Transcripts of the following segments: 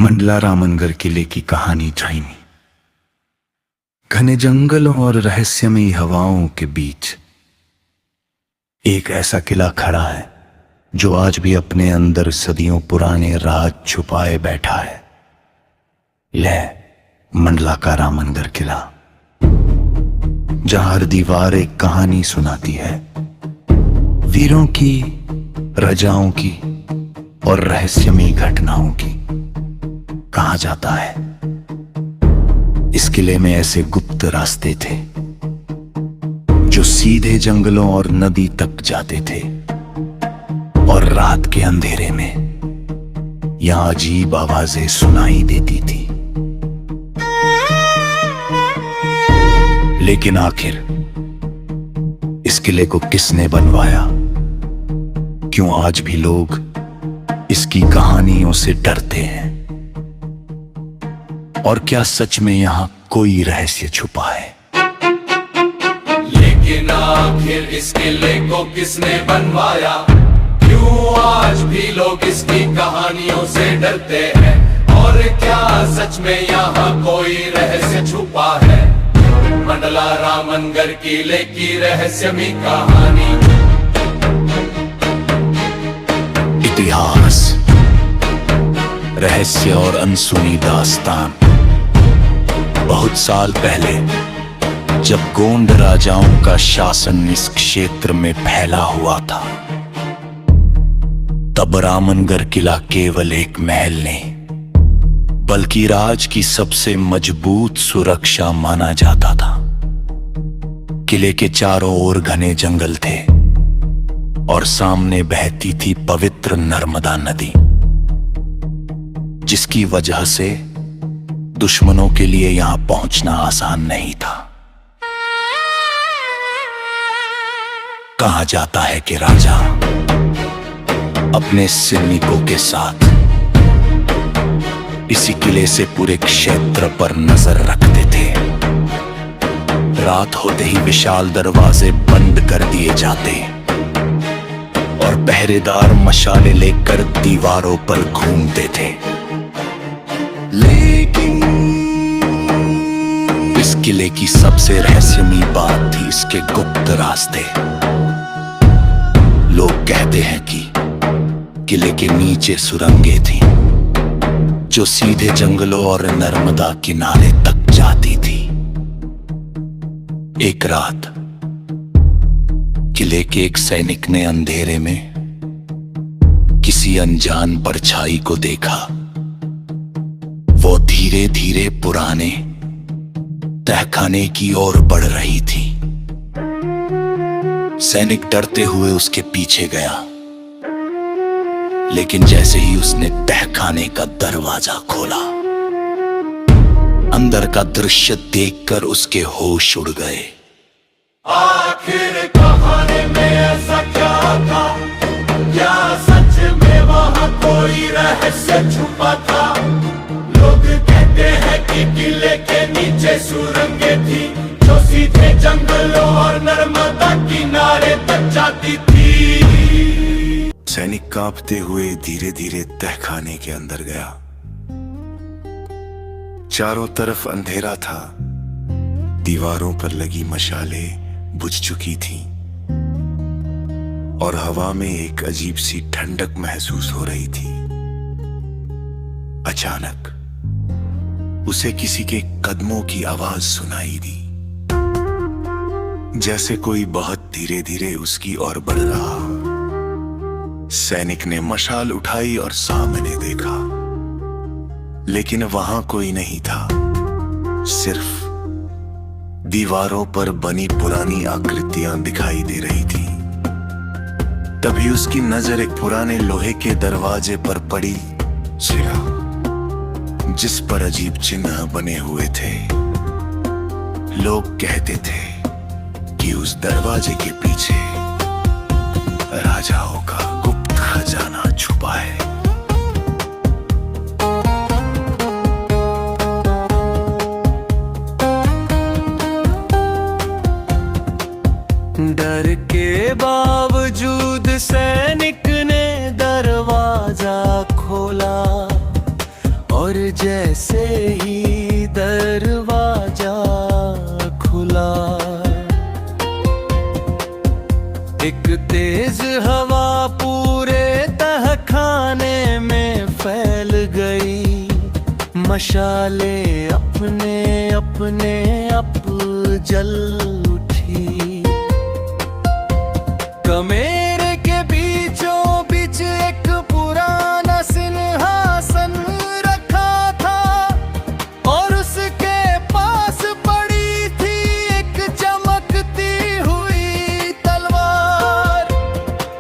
मंडला रामनगर किले की कहानी जाइनी। घने जंगलों और रहस्यमयी हवाओं के बीच एक ऐसा किला खड़ा है जो आज भी अपने अंदर सदियों पुराने राज छुपाए बैठा है। यह मंडला का रामनगर किला, जहां हर दीवार एक कहानी सुनाती है, वीरों की, राजाओं की और रहस्यमयी घटनाओं की। कहा जाता है इस किले में ऐसे गुप्त रास्ते थे जो सीधे जंगलों और नदी तक जाते थे, और रात के अंधेरे में यहां अजीब आवाजें सुनाई देती थी। लेकिन आखिर इस किले को किसने बनवाया? क्यों आज भी लोग इसकी कहानियों से डरते हैं? और क्या सच में यहां कोई रहस्य छुपा है? लेकिन आखिर इस किले को किसने बनवाया? क्यों आज भी लोग इसकी कहानियों से डरते हैं? और क्या सच में यहाँ कोई रहस्य छुपा है? मंडला रामनगर किले की रहस्यमयी कहानी। इतिहास, रहस्य और अनसुनी दास्तान। बहुत साल पहले जब गोंड राजाओं का शासन इस क्षेत्र में फैला हुआ था, तब रामनगर किला केवल एक महल नहीं बल्कि राज की सबसे मजबूत सुरक्षा माना जाता था। किले के चारों ओर घने जंगल थे और सामने बहती थी पवित्र नर्मदा नदी, जिसकी वजह से दुश्मनों के लिए यहां पहुंचना आसान नहीं था। कहा जाता है कि राजा अपने सैनिकों के साथ इसी किले से पूरे क्षेत्र पर नजर रखते थे। रात होते ही विशाल दरवाजे बंद कर दिए जाते और पहरेदार मशाले लेकर दीवारों पर घूमते थे। लेकिन इस किले की सबसे रहस्यमयी बात थी इसके गुप्त रास्ते। लोग कहते हैं कि किले के नीचे सुरंगें थीं जो सीधे जंगलों और नर्मदा किनारे तक जाती थी। एक रात किले के एक सैनिक ने अंधेरे में किसी अनजान परछाई को देखा। वो धीरे धीरे पुराने तहखाने की ओर बढ़ रही थी। सैनिक डरते हुए उसके पीछे गया, लेकिन जैसे ही उसने तहखाने का दरवाजा खोला, अंदर का दृश्य देखकर उसके होश उड़ गए। आखिर कहानी में ऐसा क्या था? क्या सच में वहाँ कोई रहस्य छुपा था? लोग कहते हैं कि किले के नीचे सुरंगें थी जो सीधे जंगलों और नर्मदा किनारे तक जाती थी। सैनिक कांपते हुए धीरे धीरे तहखाने के अंदर गया। चारों तरफ अंधेरा था, दीवारों पर लगी मशालें बुझ चुकी थीं और हवा में एक अजीब सी ठंडक महसूस हो रही थी। अचानक उसे किसी के कदमों की आवाज सुनाई दी, जैसे कोई बहुत धीरे धीरे उसकी ओर बढ़ रहा। सैनिक ने मशाल उठाई और सामने देखा, लेकिन वहां कोई नहीं था। सिर्फ दीवारों पर बनी पुरानी आकृतियां दिखाई दे रही थी। तभी उसकी नजर एक पुराने लोहे के दरवाजे पर पड़ी, जिस पर अजीब चिन्ह बने हुए थे। लोग कहते थे कि उस दरवाजे के पीछे राजाओं का गुप्त खजाना छुपा है। डर के बावजूद सैनिक ने दरवाजा खोला और और जैसे ही दरवाजा खुला, एक तेज हवा पूरे तहखाने में फैल गई। मशाले अपने अपने अप जल उठी। कमरे के बीचों बीच एक पुराना सिंहासन रखा था और उसके पास पड़ी थी एक चमकती हुई तलवार।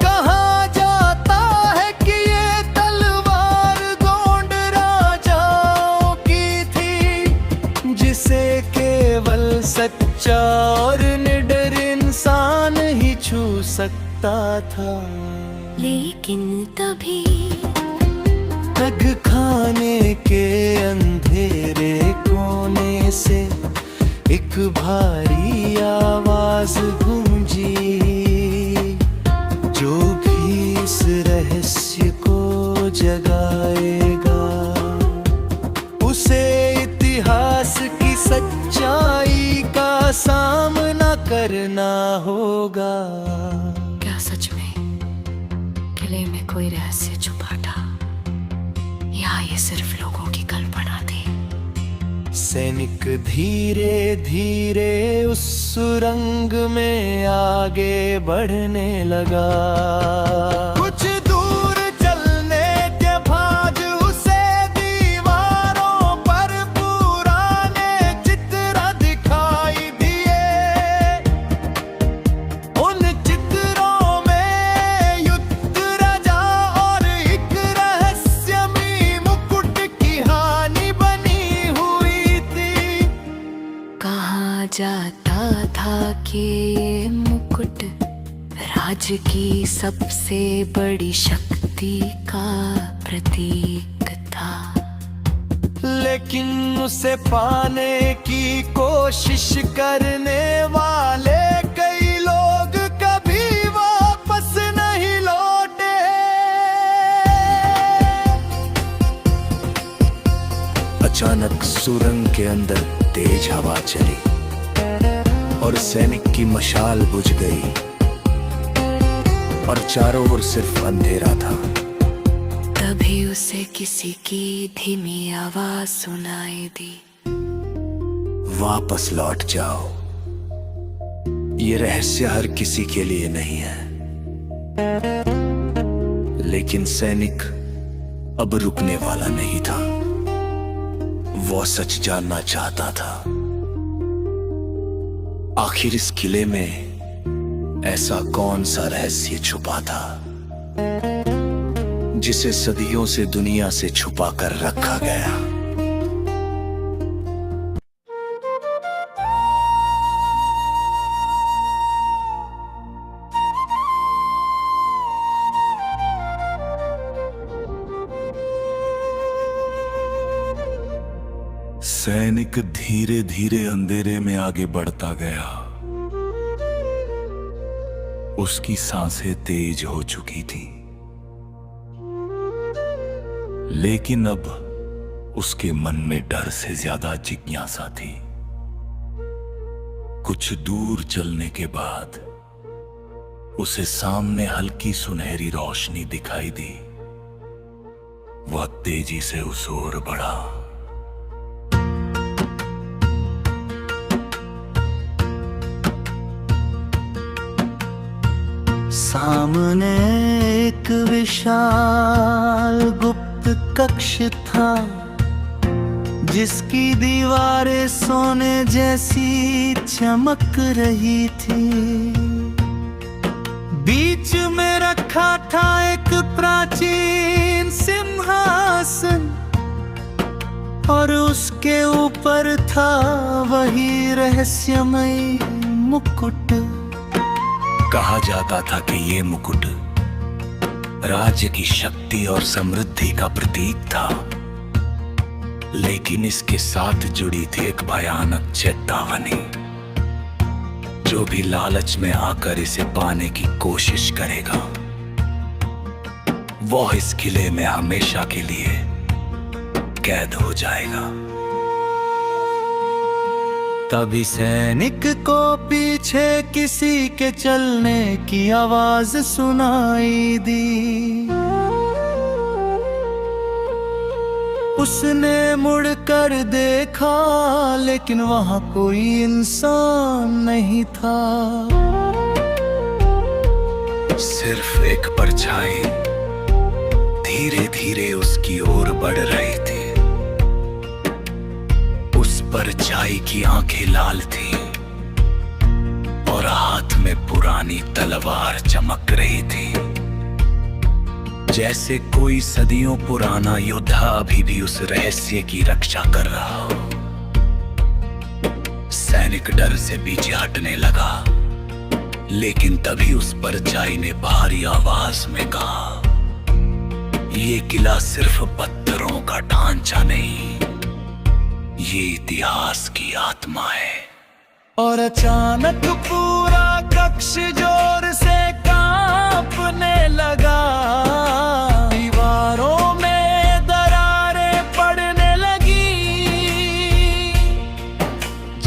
कहा जाता है कि ये तलवार गोंड राजाओं की थी, जिसे केवल सच्चा और निडर इंसान ही छू सकता था। लेकिन तभी तग खाने के अंधेरे कोने से एक भारी आवाज गूंजी। जो भी इस रहस्य को जगाएगा, उसे इतिहास की सच्चाई का सामना करना होगा। क्या सच में किले में कोई रहस्य छुपा था, या ये सिर्फ लोगों की कल्पना थी? सैनिक धीरे धीरे उस सुरंग में आगे बढ़ने लगा। कुछ दूर चलने के बाद उसे दीवारों पर पुराने चित्र दिखाई दिए। उन चित्रों में युद्ध राजा और एक रहस्यमयी मुकुट की हानि बनी हुई थी। कहा जाता था कि ये मुकुट राज की सबसे बड़ी शक्ति का प्रतीक था। लेकिन उसे पाने की कोशिश करने वाले कई लोग कभी वापस नहीं लौटे। अचानक सुरंग के अंदर तेज हवा चली और सैनिक की मशाल बुझ गई और चारों ओर सिर्फ अंधेरा था। तभी उसे किसी की धीमी आवाज सुनाई दी। वापस लौट जाओ, ये रहस्य हर किसी के लिए नहीं है। लेकिन सैनिक अब रुकने वाला नहीं था। वो सच जानना चाहता था। आखिर इस किले में ऐसा कौन सा रहस्य छुपा था, जिसे सदियों से दुनिया से छुपा कर रखा गया। सैनिक धीरे धीरे अंधेरे में आगे बढ़ता गया। उसकी सांसें तेज हो चुकी थी, लेकिन अब उसके मन में डर से ज्यादा जिज्ञासा थी। कुछ दूर चलने के बाद उसे सामने हल्की सुनहरी रोशनी दिखाई दी। वह तेजी से उस ओर बढ़ा। सामने एक विशाल गुप्त कक्ष था, जिसकी दीवारें सोने जैसी चमक रही थी। बीच में रखा था एक प्राचीन सिंहासन और उसके ऊपर था वही रहस्यमयी मुकुट। कहा जाता था कि ये मुकुट राज्य की शक्ति और समृद्धि का प्रतीक था, लेकिन इसके साथ जुड़ी थी एक भयानक चेतावनी। जो भी लालच में आकर इसे पाने की कोशिश करेगा, वो इस किले में हमेशा के लिए कैद हो जाएगा। तभी सैनिक को पीछे किसी के चलने की आवाज सुनाई दी। उसने मुड़कर देखा लेकिन वहां कोई इंसान नहीं था। सिर्फ एक परछाई धीरे धीरे उसकी ओर बढ़ रही थी। उस परछाई की आंखें लाल थी और हाथ में पुरानी तलवार चमक रही थी। जैसे कोई सदियों पुराना योद्धा अभी भी उस रहस्य की रक्षा कर रहा हो। सैनिक डर से पीछे हटने लगा, लेकिन तभी उस परछाई ने भारी आवाज में कहा, ये किला सिर्फ पत्थरों का ढांचा नहीं, ये इतिहास की आत्मा है। और अचानक पूरा कक्ष जोर से कांपने लगा। दीवारों में दरारें पड़ने लगी,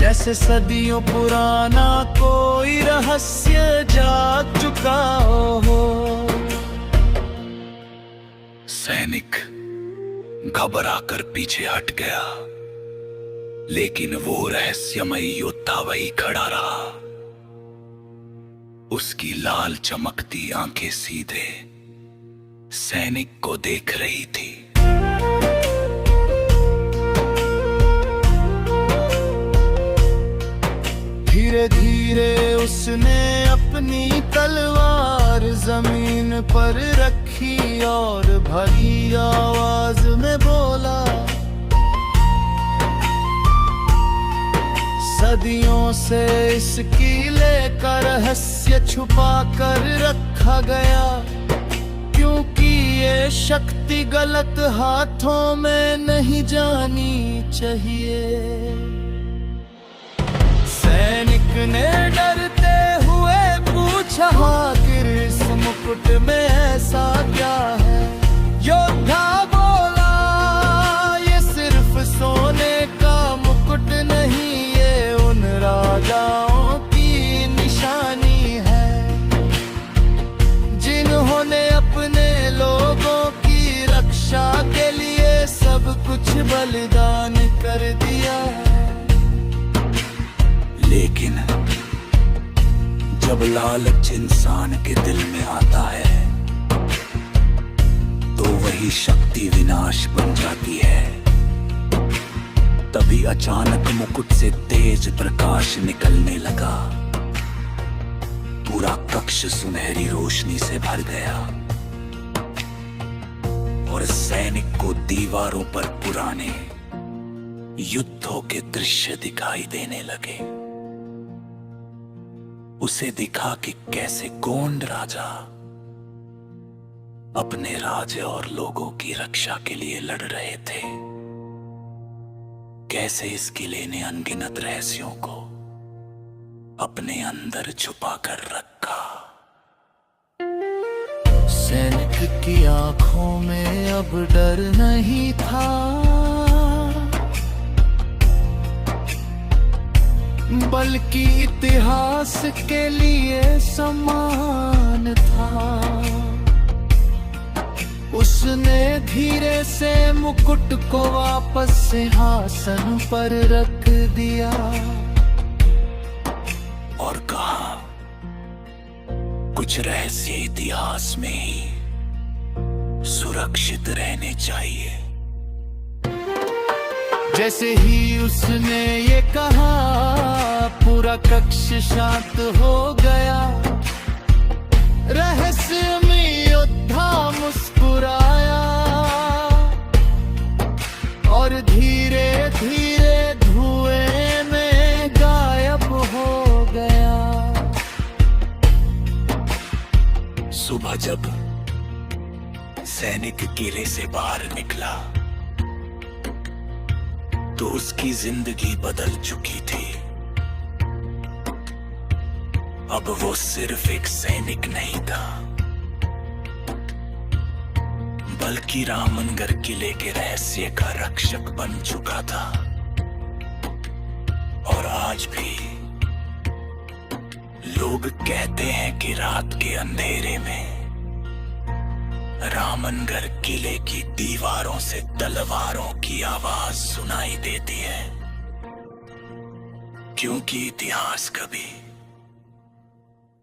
जैसे सदियों पुराना कोई रहस्य जाग चुका हो। सैनिक घबराकर पीछे हट गया, लेकिन वो रहस्यमय योद्धा वही खड़ा रहा। उसकी लाल चमकती आंखें सीधे सैनिक को देख रही थी। धीरे धीरे उसने अपनी तलवार जमीन पर रखी और भरी आवाज में बोला, सदियों से इस किले का रहस्य छुपा कर रखा गया, क्योंकि ये शक्ति गलत हाथों में नहीं जानी चाहिए। सैनिक ने डरते हुए पूछा, आखिर इस मुकुट में ऐसा क्या है? योद्धा बोला, ये सिर्फ सोने का मुकुट नहीं, ये उन राजाओं की निशानी है जिन्होंने अपने लोगों की रक्षा के लिए सब कुछ बलिदान कर दिया है। लेकिन जब लालच इंसान के दिल में आता है तो वही शक्ति विनाश बन जाती है। तभी अचानक मुकुट से तेज प्रकाश निकलने लगा। पूरा कक्ष सुनहरी रोशनी से भर गया और सैनिक को दीवारों पर पुराने युद्धों के दृश्य दिखाई देने लगे। उसे दिखा कि कैसे गोंड राजा अपने राज्य और लोगों की रक्षा के लिए लड़ रहे थे। कैसे इस किले ने अनगिनत रहस्यों को अपने अंदर छुपा कर रखा। सैनिक की आंखों में अब डर नहीं था, बल्कि इतिहास के लिए सम्मान था। उसने धीरे से मुकुट को वापस सिंहासन पर रख दिया और कहा, कुछ रहस्य इतिहास में ही सुरक्षित रहने चाहिए। जैसे ही उसने ये कहा, पूरा कक्ष शांत हो गया। रहस्यमय योद्धा मुस्कुराया और धीरे धीरे धुएं में गायब हो गया। सुबह जब सैनिक किले से बाहर निकला तो उसकी जिंदगी बदल चुकी थी। अब वो सिर्फ एक सैनिक नहीं था, बल्कि रामनगर किले के रहस्य का रक्षक बन चुका था। और आज भी लोग कहते हैं कि रात के अंधेरे में रामनगर किले की दीवारों से तलवारों की आवाज सुनाई देती है, क्योंकि इतिहास कभी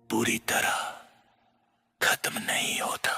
पूरी तरह खत्म नहीं होता।